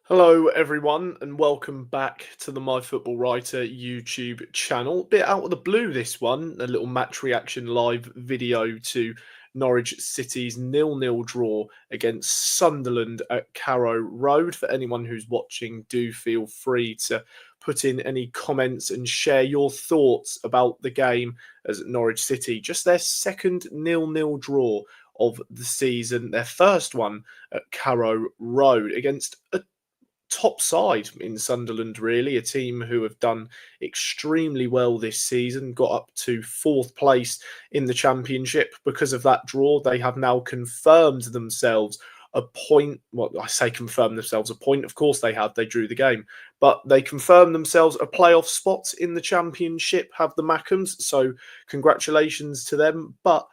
Hello, everyone, and welcome back to the MyFootballWriter YouTube channel. Bit out of the blue, this one, a little match reaction live video to Norwich City's 0-0 draw against Sunderland at Carrow Road. For anyone who's watching, do feel free to put in any comments and share your thoughts about the game as Norwich City, just their second 0-0 draw of the season, their first one at Carrow Road against a top side in Sunderland, really, a team who have done extremely well this season, got up to fourth place in the Championship. Because of that draw, they have now confirmed themselves a point. Well, I say confirmed themselves a point. Of course they have. They drew the game. But they confirmed themselves a playoff spot in the Championship, have the Mackems. So congratulations to them. But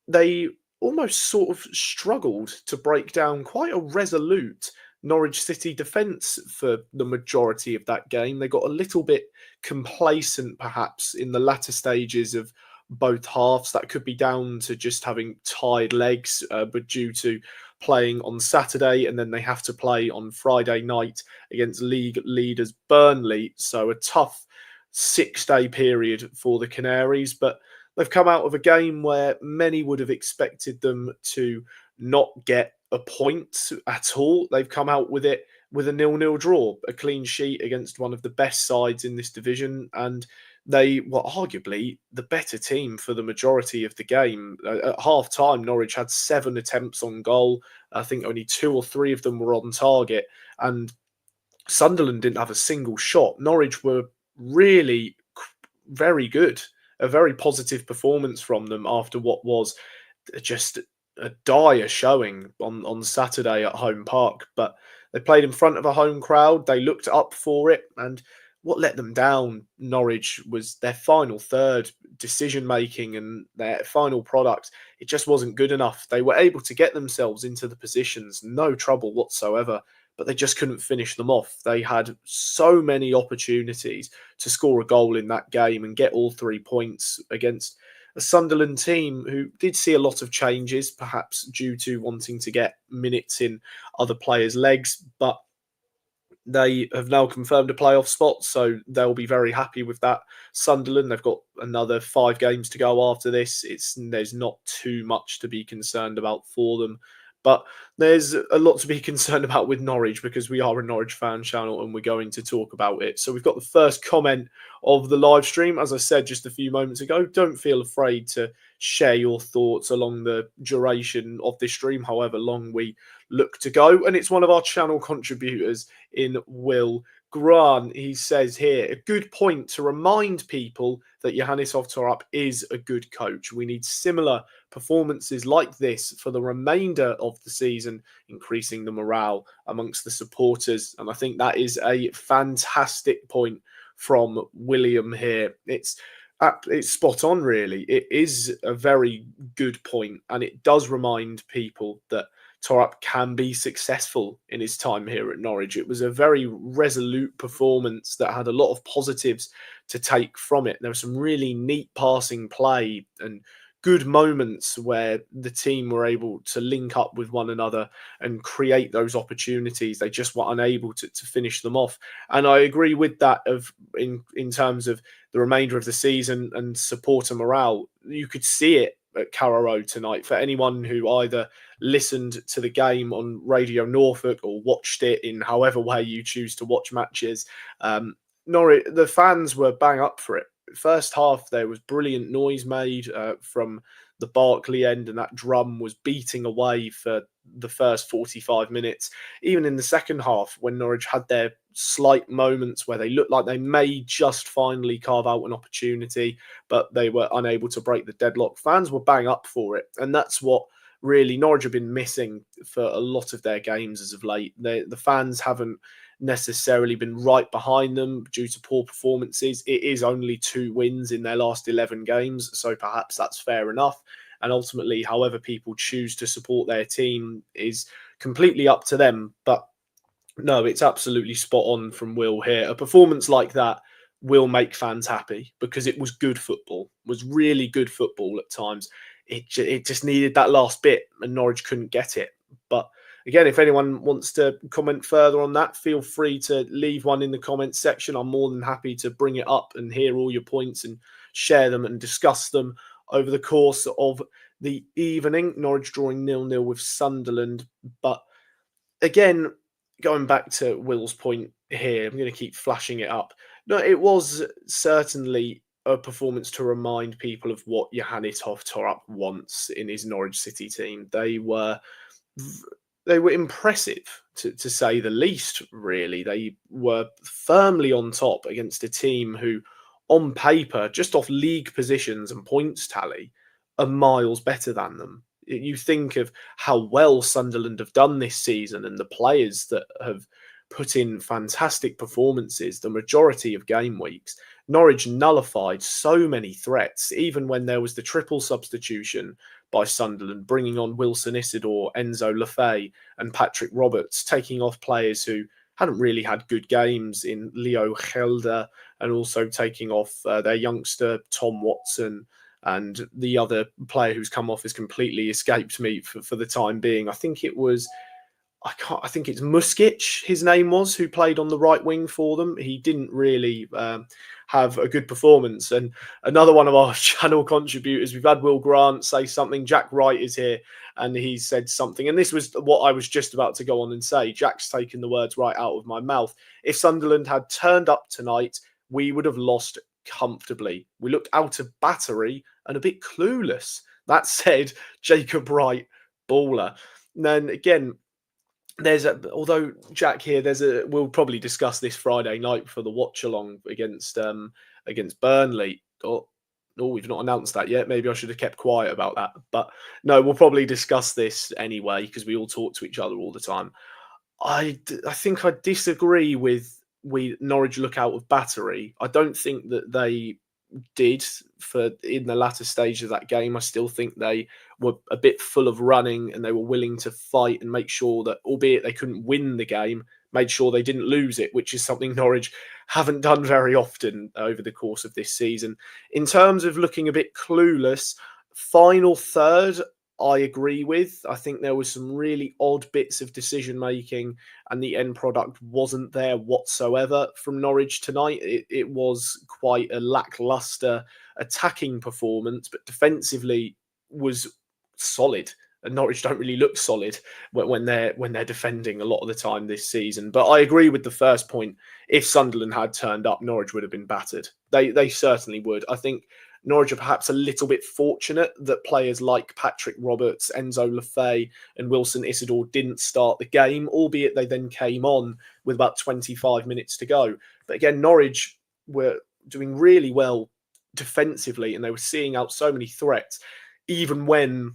they almost sort of struggled to break down quite a resolute Norwich City defence for the majority of that game. They got a little bit complacent, perhaps, in the latter stages of both halves. That could be down to just having tired legs, but due to playing on Saturday and then they have to play on Friday night against league leaders Burnley. So a tough 6-day period for the Canaries, but they've come out of a game where many would have expected them to not get a point at all. They've come out with it with a 0-0 draw, a clean sheet against one of the best sides in this division, and they were arguably the better team for the majority of the game. At half time, Norwich had 7 attempts on goal. I think only 2 or 3 of them were on target, and Sunderland didn't have a single shot. Norwich were really very good, a very positive performance from them after what was just a dire showing on Saturday at Home Park. But they played in front of a home crowd. They looked up for it. And what let them down, Norwich, was their final third, decision making and their final product. It just wasn't good enough. They were able to get themselves into the positions, no trouble whatsoever, but they just couldn't finish them off. They had so many opportunities to score a goal in that game and get all 3 points against a Sunderland team who did see a lot of changes, perhaps due to wanting to get minutes in other players' legs, but they have now confirmed a playoff spot, so they'll be very happy with that. Sunderland, they've got another 5 games to go after this. There's not too much to be concerned about for them. But there's a lot to be concerned about with Norwich because we are a Norwich fan channel and we're going to talk about it. So we've got the first comment of the live stream. As I said just a few moments ago, don't feel afraid to share your thoughts along the duration of this stream, however long we look to go. And it's one of our channel contributors in Will Grant. He says here, a good point to remind people that Johannes Ovtorop is a good coach. We need similar performances like this for the remainder of the season, increasing the morale amongst the supporters. And I think that is a fantastic point from William here. It's spot on, really. It is a very good point, and it does remind people that Torup can be successful in his time here at Norwich. It was a very resolute performance that had a lot of positives to take from it. There was some really neat passing play and good moments where the team were able to link up with one another and create those opportunities. They just were unable to finish them off. And I agree with that in terms of the remainder of the season and supporter morale. You could see it at Carrow Road tonight. For anyone who either listened to the game on Radio Norfolk or watched it in however way you choose to watch matches, Norwich, the fans were bang up for it. First half, there was brilliant noise made from the Barkley end, and that drum was beating away for the first 45 minutes. Even in the second half, when Norwich had their slight moments where they looked like they may just finally carve out an opportunity, but they were unable to break the deadlock, fans were bang up for it. And that's what really Norwich have been missing for a lot of their games as of late. The fans haven't necessarily been right behind them due to poor performances. It is only 2 wins in their last 11 games, so perhaps that's fair enough. And ultimately, however people choose to support their team is completely up to them. But no, it's absolutely spot on from Will here. A performance like that will make fans happy because it was good football, was really good football at times. It just needed that last bit and Norwich couldn't get it. But again, if anyone wants to comment further on that, feel free to leave one in the comments section. I'm more than happy to bring it up and hear all your points and share them and discuss them over the course of the evening. Norwich drawing 0-0 with Sunderland. But again, going back to Will's point here, I'm going to keep flashing it up. No, it was certainly a performance to remind people of what Johannes Hoff-Torp wants in his Norwich City team. They were impressive, to say the least, really. They were firmly on top against a team who, on paper, just off league positions and points tally, are miles better than them. You think of how well Sunderland have done this season and the players that have put in fantastic performances the majority of game weeks. Norwich nullified so many threats, even when there was the triple substitution by Sunderland, bringing on Wilson Isidore, Enzo Lefebvre and Patrick Roberts, taking off players who hadn't really had good games in Leo Gelder, and also taking off their youngster Tom Watson, and the other player who's come off has completely escaped me for the time being. I think it was, I think it's Muskic, his name was, who played on the right wing for them. He didn't really have a good performance. And another one of our channel contributors, we've had Will Grant say something. Jack Wright is here and he said something. And this was what I was just about to go on and say. Jack's taken the words right out of my mouth. If Sunderland had turned up tonight, we would have lost comfortably. We looked out of battery and a bit clueless. That said, Jacob Wright, baller. And then again, although Jack here, we'll probably discuss this Friday night for the watch along against Burnley. Oh, we've not announced that yet. Maybe I should have kept quiet about that. But no, we'll probably discuss this anyway because we all talk to each other all the time. I think I disagree with Norwich look out of battery. I don't think that they did in the latter stage of that game. I still think they were a bit full of running and they were willing to fight and make sure that, albeit they couldn't win the game, made sure they didn't lose it, which is something Norwich haven't done very often over the course of this season. In terms of looking a bit clueless, final third, I agree with. I think there was some really odd bits of decision making and the end product wasn't there whatsoever from Norwich tonight. It was quite a lackluster attacking performance, but defensively was solid. And Norwich don't really look solid when they're defending a lot of the time this season. But I agree with the first point. If Sunderland had turned up, Norwich would have been battered. They certainly would. I think Norwich are perhaps a little bit fortunate that players like Patrick Roberts, Enzo Lefebvre and Wilson Isidore didn't start the game, albeit they then came on with about 25 minutes to go. But again, Norwich were doing really well defensively and they were seeing out so many threats. Even when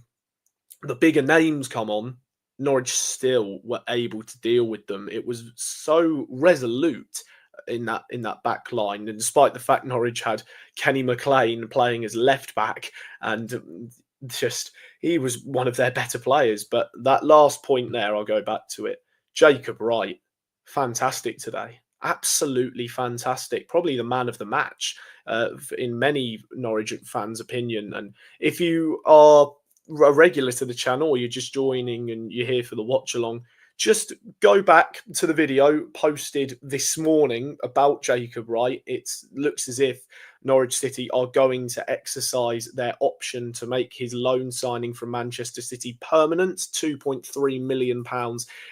the bigger names come on, Norwich still were able to deal with them. It was so resolute in that back line, and despite the fact Norwich had Kenny McLean playing as left back, and just he was one of their better players. But that last point there, I'll go back to it. Jacob Wright, fantastic today, absolutely fantastic. Probably the man of the match in many Norwich fans' opinion. And if you are a regular to the channel or you're just joining and you're here for the watch along, just go back to the video posted this morning about Jacob Wright. It looks as if Norwich City are going to exercise their option to make his loan signing from Manchester City permanent. £2.3 million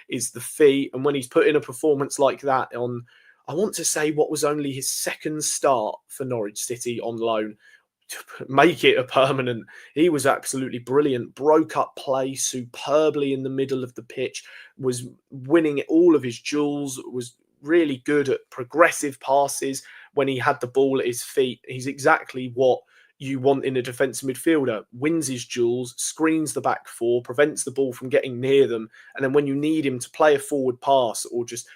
is the fee. And when he's put in a performance like that on, I want to say, what was only his second start for Norwich City on loan, make it a permanent. He was absolutely brilliant. Broke up play superbly in the middle of the pitch, was winning all of his duels, was really good at progressive passes when he had the ball at his feet. He's exactly what you want in a defensive midfielder. Wins his duels, screens the back four, prevents the ball from getting near them. And then when you need him to play a forward pass or just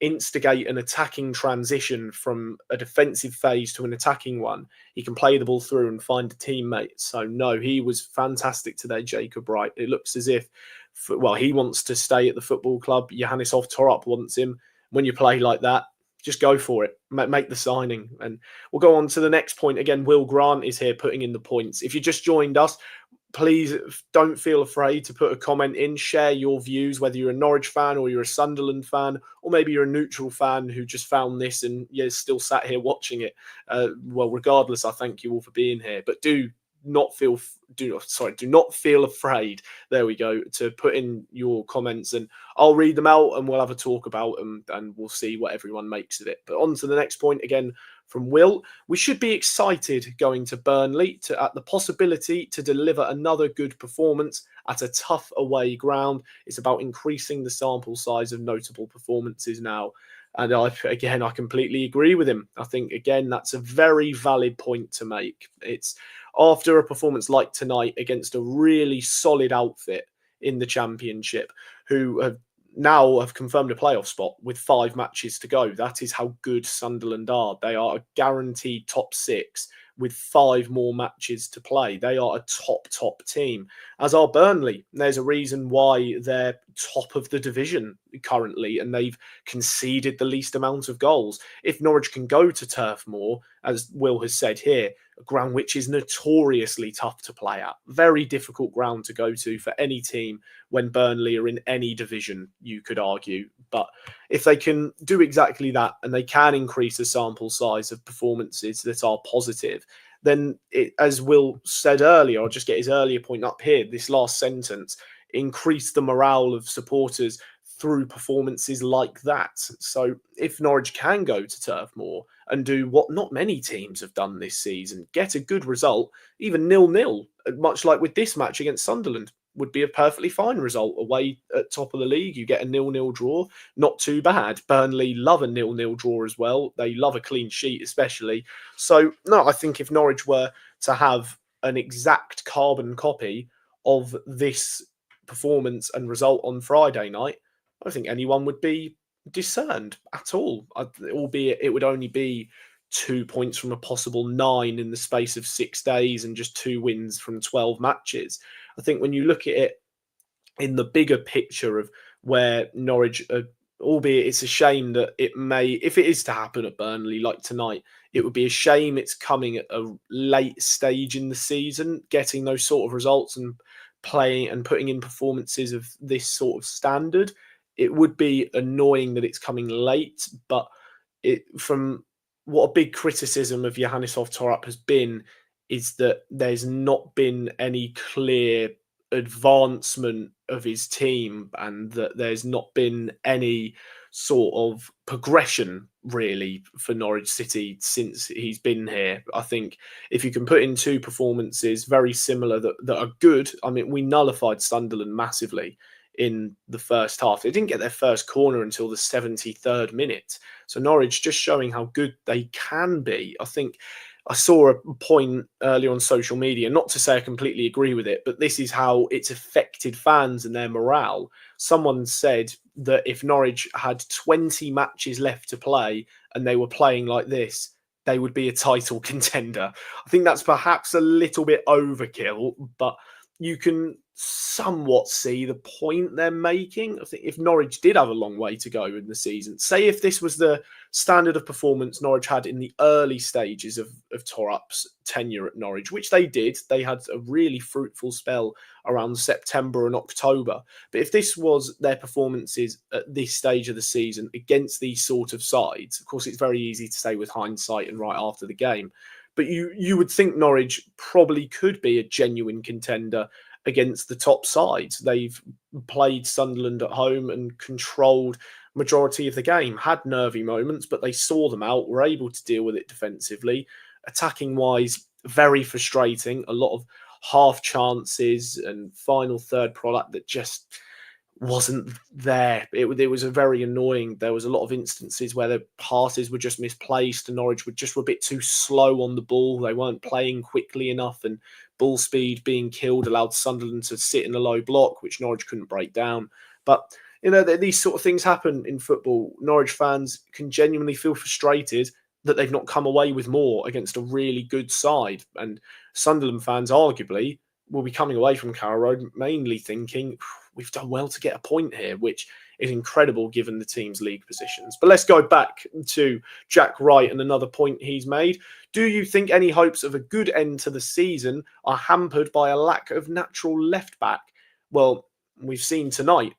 instigate an attacking transition from a defensive phase to an attacking one, he can play the ball through and find a teammate. So no, he was fantastic today, Jacob Wright. It looks as if, he wants to stay at the football club. Johannes Hoff-Torp wants him. When you play like that, just go for it. Make the signing. And we'll go on to the next point. Again, Will Grant is here putting in the points. If you just joined us, please don't feel afraid to put a comment in, share your views, whether you're a Norwich fan or you're a Sunderland fan, or maybe you're a neutral fan who just found this and you're still sat here watching it. Well, regardless, I thank you all for being here, but do not feel afraid. There we go, to put in your comments and I'll read them out and we'll have a talk about them and we'll see what everyone makes of it. But on to the next point again from Will. We should be excited going to Burnley at the possibility to deliver another good performance at a tough away ground. It's about increasing the sample size of notable performances now. And I completely agree with him. I think, again, that's a very valid point to make. It's after a performance like tonight against a really solid outfit in the Championship who have confirmed a playoff spot with 5 matches to go. That is how good Sunderland are. They are a guaranteed top 6 with 5 more matches to play. They are a top team, as are Burnley. There's a reason why they're top of the division currently, and they've conceded the least amount of goals. If Norwich can go to Turf Moor, as Will has said here, a ground which is notoriously tough to play at, very difficult ground to go to for any team when Burnley are in any division, you could argue. But if they can do exactly that and they can increase the sample size of performances that are positive, then as Will said earlier, I'll just get his earlier point up here, this last sentence, increase the morale of supporters through performances like that. So if Norwich can go to Turf Moor and do what not many teams have done this season, get a good result, even 0-0, much like with this match against Sunderland, would be a perfectly fine result away at top of the league. You get a 0-0 draw, not too bad. Burnley love a 0-0 draw as well. They love a clean sheet especially. So, no, I think if Norwich were to have an exact carbon copy of this performance and result on Friday night, I don't think anyone would be discerned at all, albeit it would only be 2 points from a possible 9 in the space of 6 days and just 2 wins from 12 matches. I think when you look at it in the bigger picture of where Norwich are, albeit it's a shame that it may, if it is to happen at Burnley like tonight, it would be a shame it's coming at a late stage in the season, getting those sort of results and playing and putting in performances of this sort of standard. It would be annoying that it's coming late, but from what a big criticism of Johannes Torp has been is that there's not been any clear advancement of his team and that there's not been any sort of progression really for Norwich City since he's been here. I think if you can put in 2 performances very similar that are good, I mean, we nullified Sunderland massively in the first half. They didn't get their first corner until the 73rd minute. So Norwich just showing how good they can be. I think I saw a point earlier on social media, not to say I completely agree with it, but this is how it's affected fans and their morale. Someone said that if Norwich had 20 matches left to play and they were playing like this, they would be a title contender. I think that's perhaps a little bit overkill, but you can somewhat see the point they're making. I think if Norwich did have a long way to go in the season, say if this was the standard of performance Norwich had in the early stages of Torup's tenure at Norwich, which they did, they had a really fruitful spell around September and October. But if this was their performances at this stage of the season against these sort of sides, of course, it's very easy to say with hindsight and right after the game, but you would think Norwich probably could be a genuine contender against the top sides. They've played Sunderland at home and controlled majority of the game, had nervy moments, but they saw them out, were able to deal with it defensively. Attacking wise, very frustrating. A lot of half chances and final third product that just wasn't there. It was a very annoying. There was a lot of instances where the passes were just misplaced and Norwich were a bit too slow on the ball. They weren't playing quickly enough, and ball speed being killed allowed Sunderland to sit in a low block, which Norwich couldn't break down. But these sort of things happen in football. Norwich fans can genuinely feel frustrated that they've not come away with more against a really good side, and Sunderland fans arguably will be coming away from Carrow Road mainly thinking we've done well to get a point here, which is incredible given the team's league positions. But let's go back to Jack Wright and another point he's made. Do you think any hopes of a good end to the season are hampered by a lack of natural left back? Well, we've seen tonight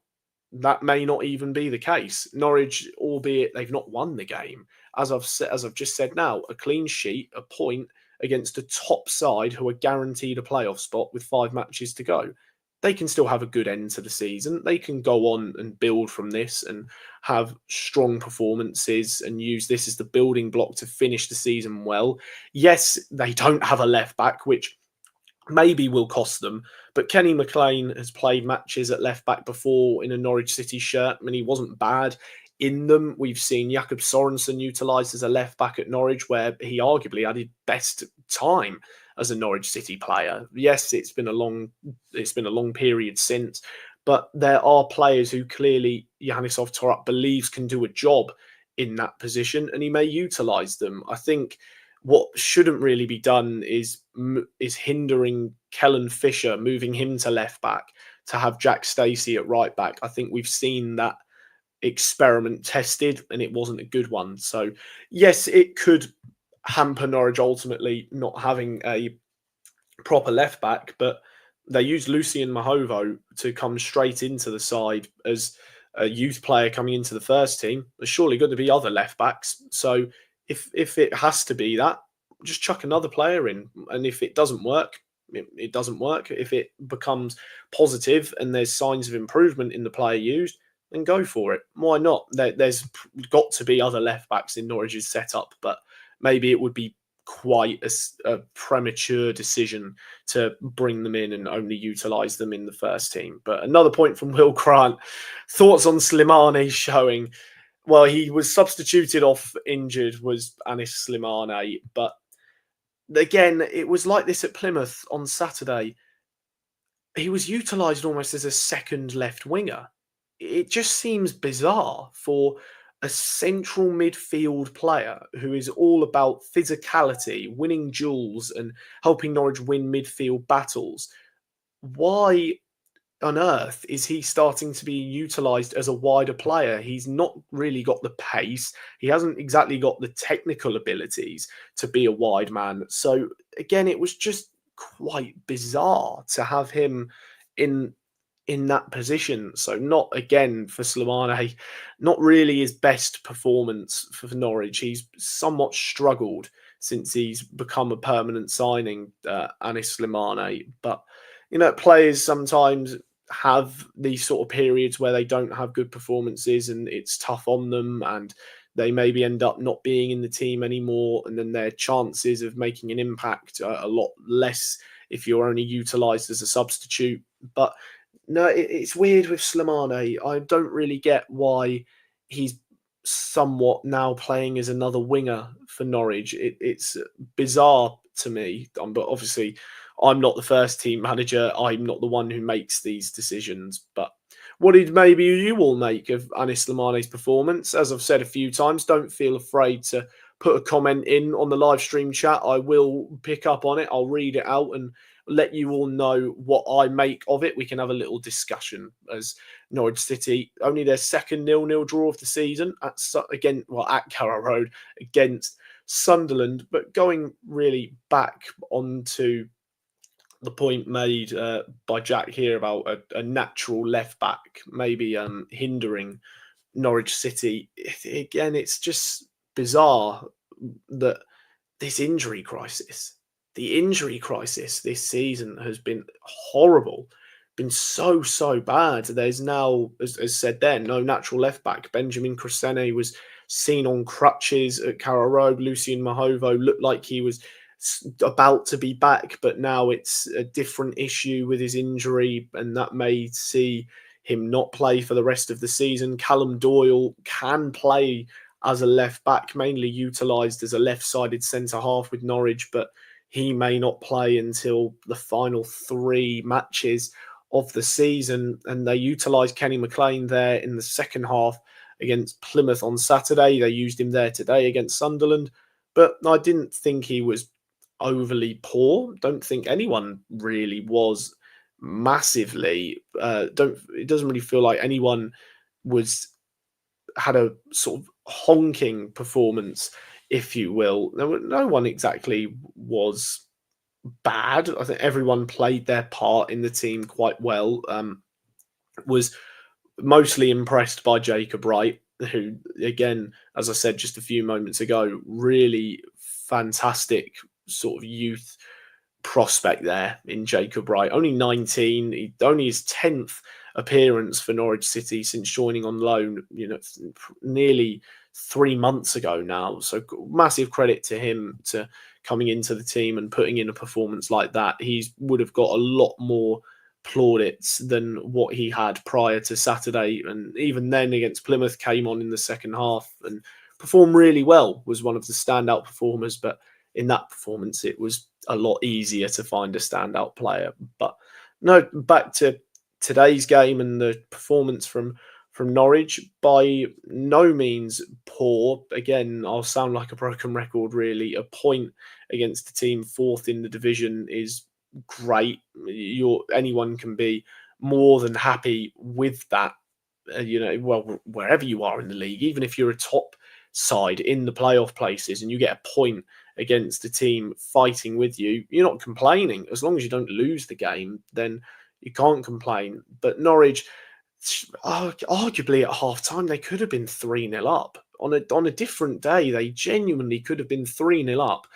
that may not even be the case. Norwich, albeit they've not won the game, as I've just said now, a clean sheet, a point against a top side who are guaranteed a playoff spot with 5 matches to go. They can still have a good end to the season. They can go on and build from this and have strong performances and use this as the building block to finish the season well. Yes, they don't have a left back, which maybe will cost them. But Kenny McLean has played matches at left back before in a Norwich City shirt. I mean, he wasn't bad in them. We've seen Jakob Sorensen utilised as a left back at Norwich, where he arguably had his best time as a Norwich City player. Yes, it's been a long period since, but there are players who clearly Yanisov Torat believes can do a job in that position, and he may utilise them. I think what shouldn't really be done is hindering Kellen Fisher, moving him to left back to have Jack Stacey at right back. I think we've seen that experiment tested and it wasn't a good one. So yes, it could hamper Norwich ultimately not having a proper left back, but they used Lucien Mahovo to come straight into the side as a youth player coming into the first team. There's surely going to be other left backs. So if it has to be that, just chuck another player in. And if it doesn't work, it doesn't work. If it becomes positive and there's signs of improvement in the player used, then go for it. Why not? There's got to be other left backs in Norwich's setup, but maybe it would be quite a premature decision to bring them in and only utilise them in the first team. But another point from Will Grant, thoughts on Slimani showing. Well, he was substituted off injured, was Anis Slimani. But again, it was like this at Plymouth on Saturday. He was utilised almost as a second left winger. It just seems bizarre for a central midfield player who is all about physicality, winning duels and helping Norwich win midfield battles. Why on earth is he starting to be utilised as a wider player? He's not really got the pace. He hasn't exactly got the technical abilities to be a wide man. So again, it was just quite bizarre to have him in that position. So not again for Slimani, not really his best performance for Norwich. He's somewhat struggled since he's become a permanent signing, Anis Slimani. But players sometimes have these sort of periods where they don't have good performances and it's tough on them and they maybe end up not being in the team anymore, and then their chances of making an impact are a lot less if you're only utilised as a substitute. But no, it's weird with Slimani. I don't really get why he's somewhat now playing as another winger for Norwich. It's bizarre to me, but obviously I'm not the first team manager. I'm not the one who makes these decisions. But what did maybe you all make of Anis Slimani's performance? As I've said a few times, don't feel afraid to put a comment in on the live stream chat. I will pick up on it. I'll read it out and let you all know what I make of it. We can have a little discussion as Norwich City, only their second 0-0 draw of the season at Carrow Road against Sunderland. But going really back onto the point made by Jack here about a natural left back maybe hindering Norwich City. Again, it's just bizarre that the injury crisis this season has been horrible, been so bad. There's now, as said there, no natural left back. Benjamin Crescene was seen on crutches at Carrow Road. Lucien Mahovo looked like he was about to be back, but now it's a different issue with his injury, and that may see him not play for the rest of the season. Callum Doyle can play as a left back, mainly utilised as a left-sided centre-half with Norwich, but he may not play until the final 3 matches of the season. And they utilised Kenny McLean there in the second half against Plymouth on Saturday. They used him there today against Sunderland, but I didn't think he was overly poor. Don't think anyone really was massively. It doesn't really feel like anyone was had a sort of honking performance, if you will. No one exactly was bad. I think everyone played their part in the team quite well. Was mostly impressed by Jacob Wright, who, again, as I said just a few moments ago, really fantastic sort of youth prospect there in Jacob Wright. Only 19, only his 10th appearance for Norwich City since joining on loan, nearly 3 months ago now. So massive credit to him to coming into the team and putting in a performance like that. He would have got a lot more plaudits than what he had prior to Saturday. And even then against Plymouth, came on in the second half and performed really well, was one of the standout performers. But in that performance, it was a lot easier to find a standout player. But no, back to today's game and the performance from Norwich, by no means poor. Again, I'll sound like a broken record, really. A point against the team fourth in the division is great. Anyone can be more than happy with that. Well, wherever you are in the league, even if you're a top side in the playoff places and you get a point against a team fighting with you, you're not complaining. As long as you don't lose the game, then you can't complain. But Norwich, arguably at half time, they could have been 3-0 up. On a different day, they genuinely could have been 3-0 up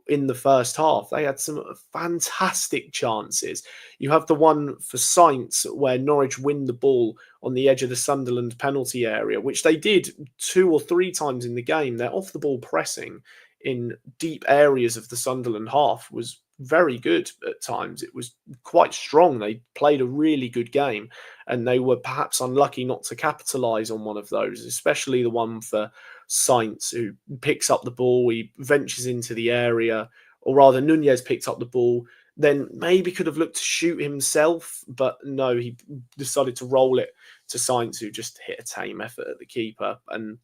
in the first half. They had some fantastic chances. You have the one for Sainz where Norwich win the ball on the edge of the Sunderland penalty area, which they did 2 or 3 times in the game. Their off the ball pressing in deep areas of the Sunderland half was very good at times. It was quite strong. They played a really good game, and they were perhaps unlucky not to capitalise on one of those, especially the one for Sainz, who picks up the ball, he ventures into the area, or rather Nunez picked up the ball, then maybe could have looked to shoot himself, but no, he decided to roll it to Sainz, who just hit a tame effort at the keeper. And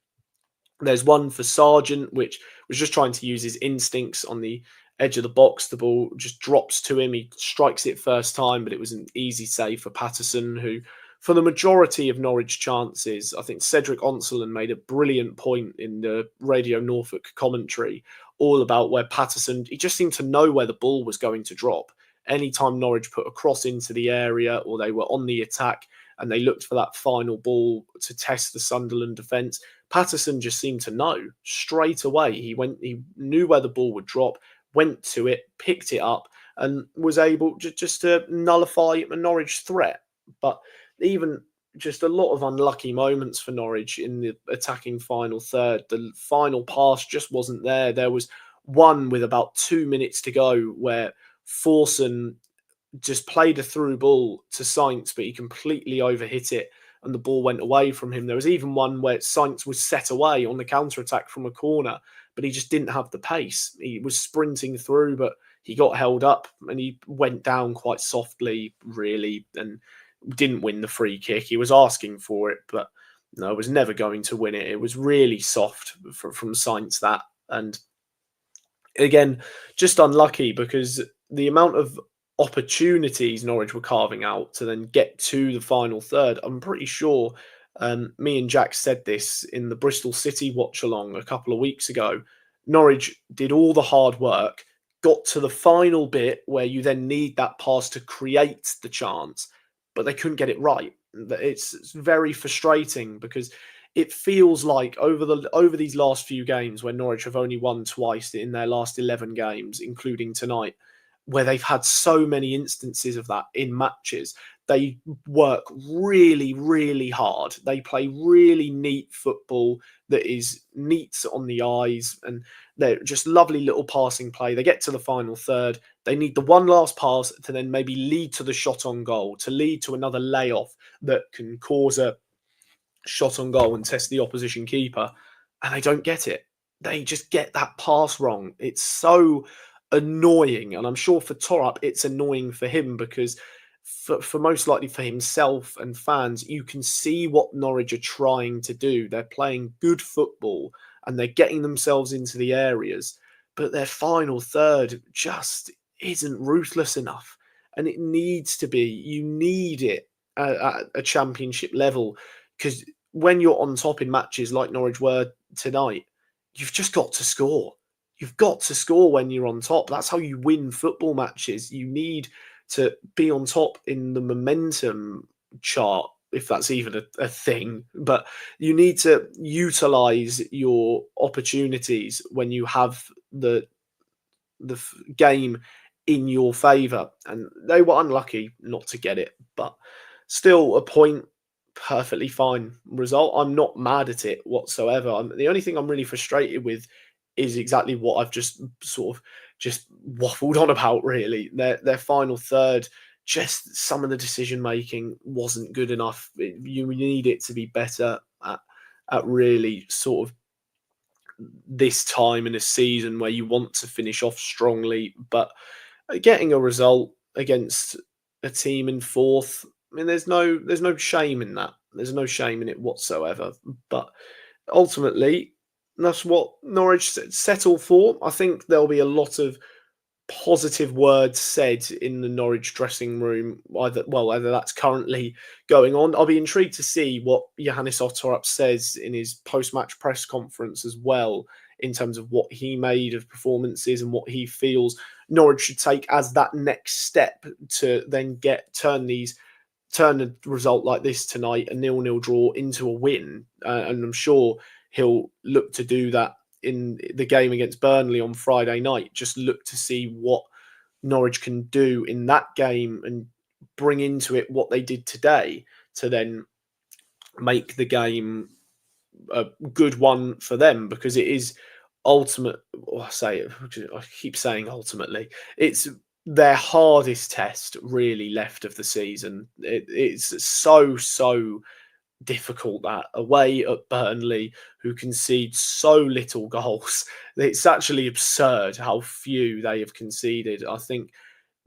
there's one for Sargent, which was just trying to use his instincts on the edge of the box. The ball just drops to him. He strikes it first time, but it was an easy save for Patterson, who, for the majority of Norwich chances, I think Cedric Onselin made a brilliant point in the Radio Norfolk commentary, all about where Patterson, he just seemed to know where the ball was going to drop. Anytime Norwich put a cross into the area or they were on the attack and they looked for that final ball to test the Sunderland defence, Patterson just seemed to know straight away. He knew where the ball would drop, went to it, picked it up, and was able just to nullify a Norwich threat. But even just a lot of unlucky moments for Norwich in the attacking final third. The final pass just wasn't there. There was one with about 2 minutes to go where Forson just played a through ball to Sainz, but he completely overhit it and the ball went away from him. There was even one where Sainz was set away on the counter-attack from a corner, but he just didn't have the pace. He was sprinting through, but he got held up and he went down quite softly, really, and didn't win the free kick. He was asking for it, but no, was never going to win it. It was really soft from Sainz, that. And again, just unlucky because the amount of opportunities Norwich were carving out to then get to the final third, I'm pretty sure me and Jack said this in the Bristol City watch along a couple of weeks ago. Norwich did all the hard work, got to the final bit where you then need that pass to create the chance, but they couldn't get it right. It's very frustrating because it feels like over these last few games, where Norwich have only won twice in their last 11 games, including tonight, where they've had so many instances of that in matches. They work really, really hard. They play really neat football that is neat on the eyes, and they're just lovely little passing play. They get to the final third. They need the one last pass to then maybe lead to the shot on goal, to lead to another layoff that can cause a shot on goal and test the opposition keeper, and they don't get it. They just get that pass wrong. It's so annoying, and I'm sure for Torup it's annoying for him because for most likely for himself and fans, you can see what Norwich are trying to do. They're playing good football and they're getting themselves into the areas, but their final third just isn't ruthless enough, and it needs to be. You need it at a championship level, because when you're on top in matches like Norwich were tonight, you've just got to score. You've got to score when you're on top. That's how you win football matches. You need to be on top in the momentum chart, if that's even a thing. But you need to utilize your opportunities when you have the game in your favour, and they were unlucky not to get it, but still a point, perfectly fine result. I'm not mad at it whatsoever. The only thing I'm really frustrated with is exactly what I've just sort of just waffled on about. Really, their final third, just some of the decision making wasn't good enough. You need it to be better at really sort of this time in a season where you want to finish off strongly, but getting a result against a team in fourth, I mean, there's no shame in that. There's no shame in it whatsoever. But ultimately, that's what Norwich settle for. I think there'll be a lot of positive words said in the Norwich dressing room. Either that's currently going on. I'll be intrigued to see what Johannes Otterup says in his post-match press conference as well, in terms of what he made of performances and what he feels Norwich should take as that next step to then turn a result like this tonight, a 0-0 draw, into a win. And I'm sure he'll look to do that in the game against Burnley on Friday night. Just look to see what Norwich can do in that game and bring into it what they did today to then make the game a good one for them, because it is ultimate. I keep saying ultimately, it's their hardest test really left of the season. It's so difficult, that away at Burnley, who concede so little goals. It's actually absurd how few they have conceded. I think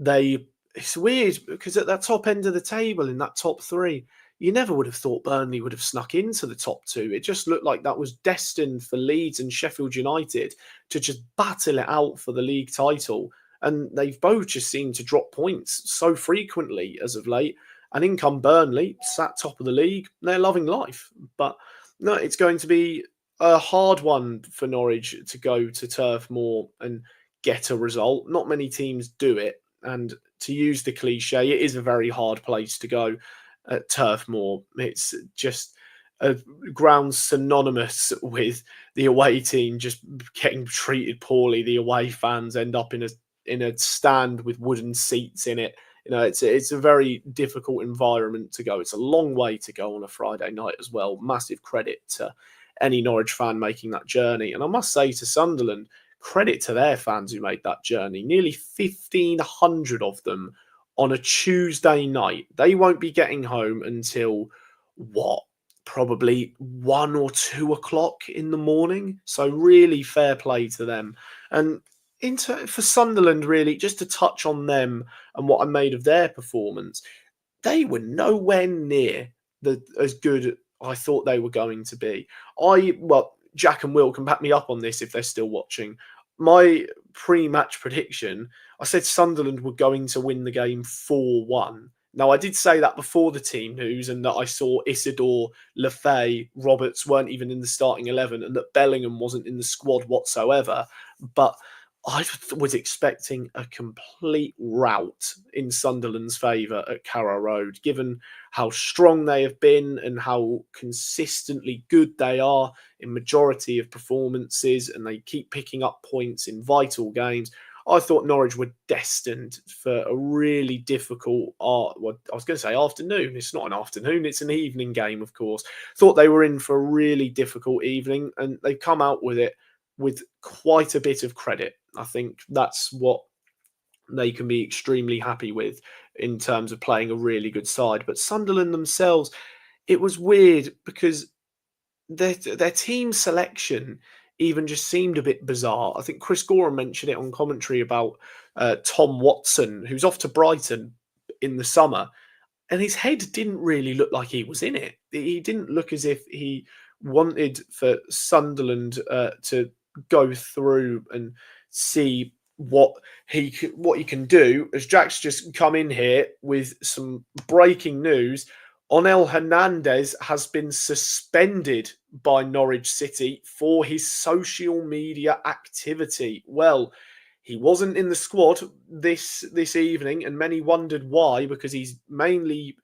it's weird because at that top end of the table, in that top three, you never would have thought Burnley would have snuck into the top two. It just looked like that was destined for Leeds and Sheffield United to just battle it out for the league title. And they've both just seemed to drop points so frequently as of late. And in come Burnley, sat top of the league. They're loving life. But no, it's going to be a hard one for Norwich to go to Turf Moor and get a result. Not many teams do it. And to use the cliche, it is a very hard place to go at Turf Moor. It's just a ground synonymous with the away team just getting treated poorly. The away fans end up in a stand with wooden seats in it. It's a very difficult environment to go. It's a long way to go on a Friday night as well. Massive credit to any Norwich fan making that journey. And I must say to Sunderland, credit to their fans who made that journey. Nearly 1,500 of them on a Tuesday night. They won't be getting home until probably 1 or 2 o'clock in the morning. So really fair play to them. And for Sunderland, really, just to touch on them and what I made of their performance, they were nowhere near as good I thought they were going to be. Jack and Will can back me up on this if they're still watching. My pre-match prediction, I said Sunderland were going to win the game 4-1. Now, I did say that before the team news, and that I saw Isidore, Lefay, Roberts weren't even in the starting 11, and that Bellingham wasn't in the squad whatsoever. But I was expecting a complete rout in Sunderland's favour at Carrow Road, given how strong they have been and how consistently good they are in majority of performances, and they keep picking up points in vital games. I thought Norwich were destined for a really difficult, I was going to say afternoon. It's not an afternoon, it's an evening game, of course. Thought they were in for a really difficult evening, and they've come out with it with quite a bit of credit. I think that's what they can be extremely happy with in terms of playing a really good side. But Sunderland themselves, it was weird because their team selection even just seemed a bit bizarre. I think Chris Gorham mentioned it on commentary about Tom Watson, who's off to Brighton in the summer, and his head didn't really look like he was in it. He didn't look as if he wanted for Sunderland to go through and see what he can do. As Jack's just come in here with some breaking news, Onel Hernandez has been suspended by Norwich City for his social media activity. Well, he wasn't in the squad this evening, and many wondered why, because he's mainly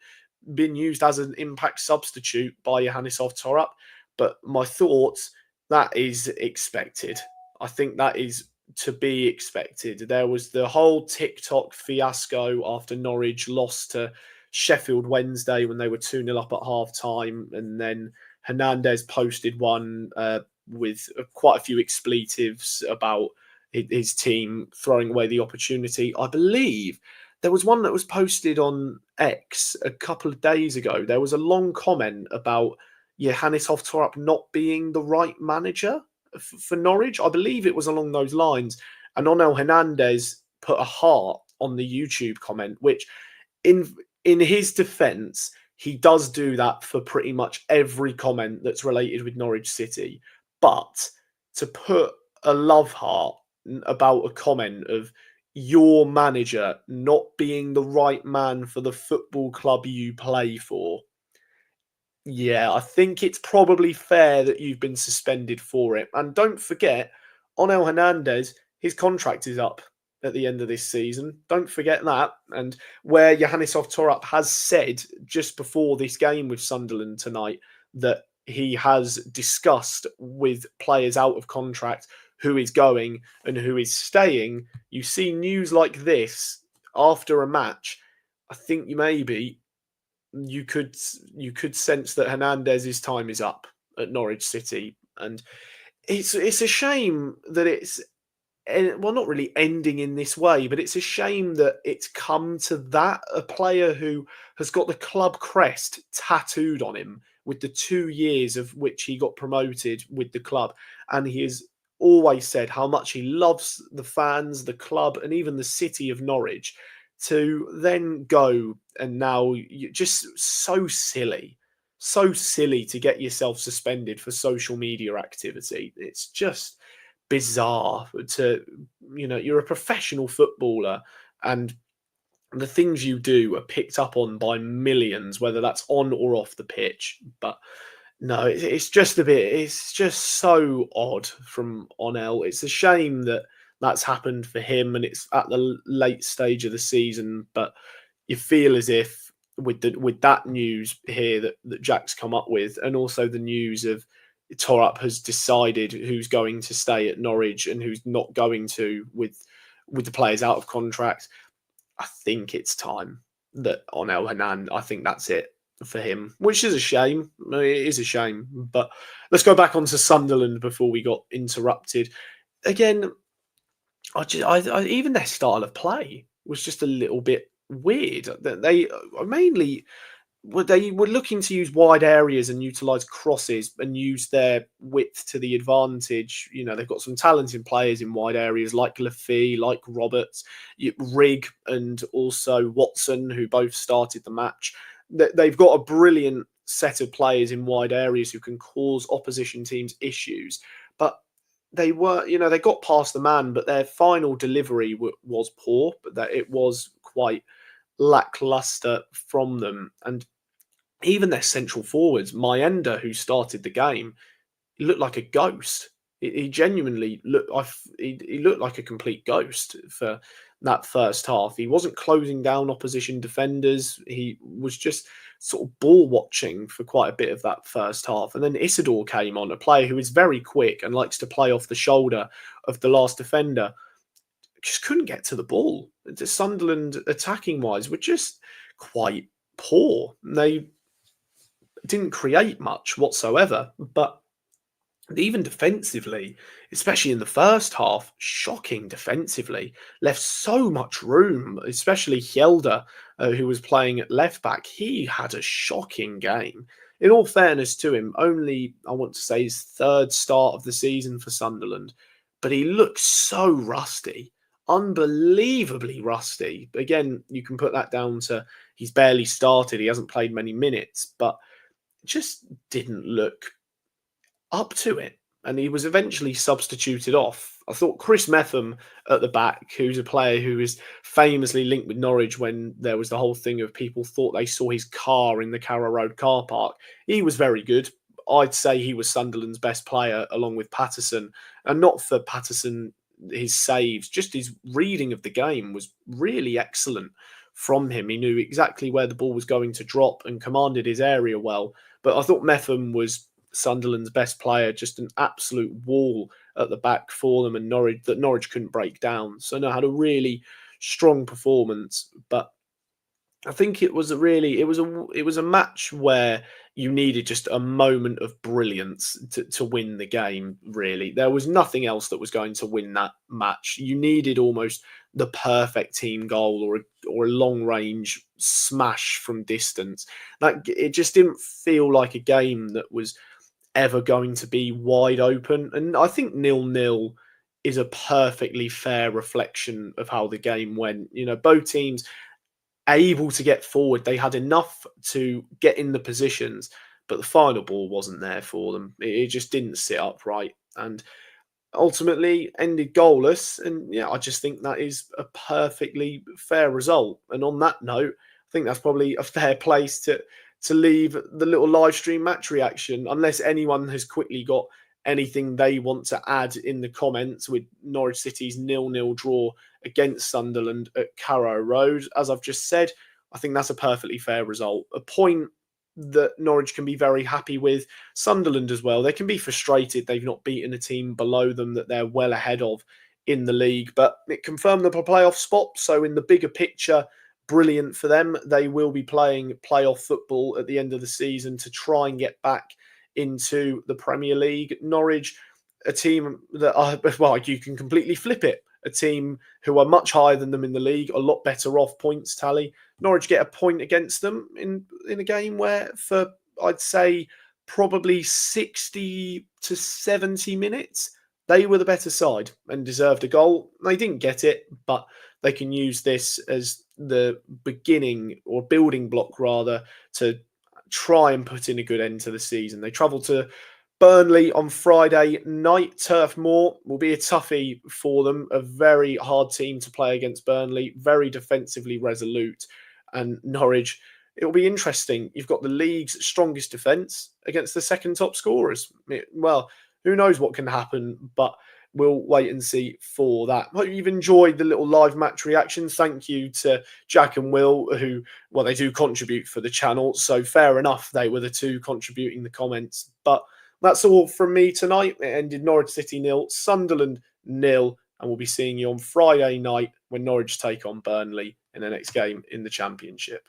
been used as an impact substitute by Johannes Torap. But my thoughts, that is expected. I think that is to be expected. There was the whole TikTok fiasco after Norwich lost to Sheffield Wednesday when they were 2-0 up at half time. And then Hernandez posted one with quite a few expletives about his team throwing away the opportunity. I believe there was one that was posted on X a couple of days ago. There was a long comment about Johannes Torap not being the right manager for Norwich. I believe it was along those lines. And Onel Hernandez put a heart on the YouTube comment, which in his defence, he does do that for pretty much every comment that's related with Norwich City. But to put a love heart about a comment of your manager not being the right man for the football club you play for, yeah, I think it's probably fair that you've been suspended for it. And don't forget, Onel Hernandez, his contract is up at the end of this season. Don't forget that. And where Johannes Torap has said just before this game with Sunderland tonight that he has discussed with players out of contract who is going and who is staying, you see news like this after a match, I think you could sense that Hernandez's time is up at Norwich City. And it's a shame that it's, well, not really ending in this way, but it's a shame that it's come to that. A player who has got the club crest tattooed on him with the 2 years of which he got promoted with the club. And he has always said how much he loves the fans, the club, and even the city of Norwich, to then go and now you're just so silly to get yourself suspended for social media activity. It's just bizarre to, you're a professional footballer and the things you do are picked up on by millions, whether that's on or off the pitch. But no, it's just so odd from Onel. It's a shame that that's happened for him and it's at the late stage of the season, but you feel as if with that news here that Jack's come up with, and also the news of Torap has decided who's going to stay at Norwich and who's not going to with the players out of contract, I think it's time that Onel Hernan, I think that's it for him, which is a shame. It is a shame. But let's go back onto Sunderland before we got interrupted. Again, even their style of play was just a little bit weird. They mainly they were looking to use wide areas and utilize crosses and use their width to the advantage. They've got some talented players in wide areas like Lafay, like Roberts, Rigg, and also Watson, who both started the match. They've got a brilliant set of players in wide areas who can cause opposition teams issues. But they they got past the man, but their final delivery was poor, but that it was quite lackluster from them. And even their central forwards, Mayenda, who started the game, he looked like a ghost. He genuinely looked. He looked like a complete ghost for that first half. He wasn't closing down opposition defenders. He was just sort of ball watching for quite a bit of that first half. And then Isidore came on, a player who is very quick and likes to play off the shoulder of the last defender. Just couldn't get to the ball. The Sunderland, attacking wise, were just quite poor. They didn't create much whatsoever, but even defensively, especially in the first half, shocking defensively, left so much room, especially Hjelde, who was playing at left back. He had a shocking game. In all fairness to him, only, I want to say, his third start of the season for Sunderland, but he looks so rusty, unbelievably rusty. Again, you can put that down to he's barely started, he hasn't played many minutes, but just didn't look up to it. And he was eventually substituted off I thought Chris Metham at the back, who's a player who is famously linked with Norwich when there was the whole thing of people thought they saw his car in the Carrow Road car park. He was very good. I'd say he was Sunderland's best player along with Patterson. And not for Patterson, his saves, just his reading of the game was really excellent from him. He knew exactly where the ball was going to drop and commanded his area well. But I thought Metham was Sunderland's best player, just an absolute wall at the back for them, and Norwich couldn't break down. So no, had a really strong performance. But I think it was a match where you needed just a moment of brilliance to win the game. Really, there was nothing else that was going to win that match. You needed almost the perfect team goal or a long range smash from distance. Like, it just didn't feel like a game that was ever going to be wide open. And I think 0-0 is a perfectly fair reflection of how the game went. You know, both teams able to get forward. They had enough to get in the positions, but the final ball wasn't there for them. It just didn't sit upright and ultimately ended goalless. And yeah, I just think that is a perfectly fair result. And on that note, I think that's probably a fair place to leave the little live stream match reaction, unless anyone has quickly got anything they want to add in the comments with Norwich City's 0-0 draw against Sunderland at Carrow Road. As I've just said, I think that's a perfectly fair result. A point that Norwich can be very happy with. Sunderland as well. They can be frustrated they've not beaten a team below them that they're well ahead of in the league, but it confirmed the playoff spot. So in the bigger picture, brilliant for them. They will be playing playoff football at the end of the season to try and get back into the Premier League. Norwich, a team that are, well, you can completely flip it. A team who are much higher than them in the league, a lot better off points tally. Norwich get a point against them in a game where, for I'd say probably 60 to 70 minutes, they were the better side and deserved a goal. They didn't get it, but they can use this as the beginning or building block rather to try and put in a good end to the season. They travel to Burnley on Friday night. Turf Moor will be a toughie for them. A very hard team to play against Burnley. Very defensively resolute. And Norwich, it'll be interesting. You've got the league's strongest defence against the second top scorers. Well, who knows what can happen, but we'll wait and see for that. Hope you've enjoyed the little live match reactions. Thank you to Jack and Will, who, well, they do contribute for the channel. So fair enough, they were the two contributing the comments. But that's all from me tonight. It ended Norwich City 0, Sunderland 0, and we'll be seeing you on Friday night when Norwich take on Burnley in the next game in the Championship.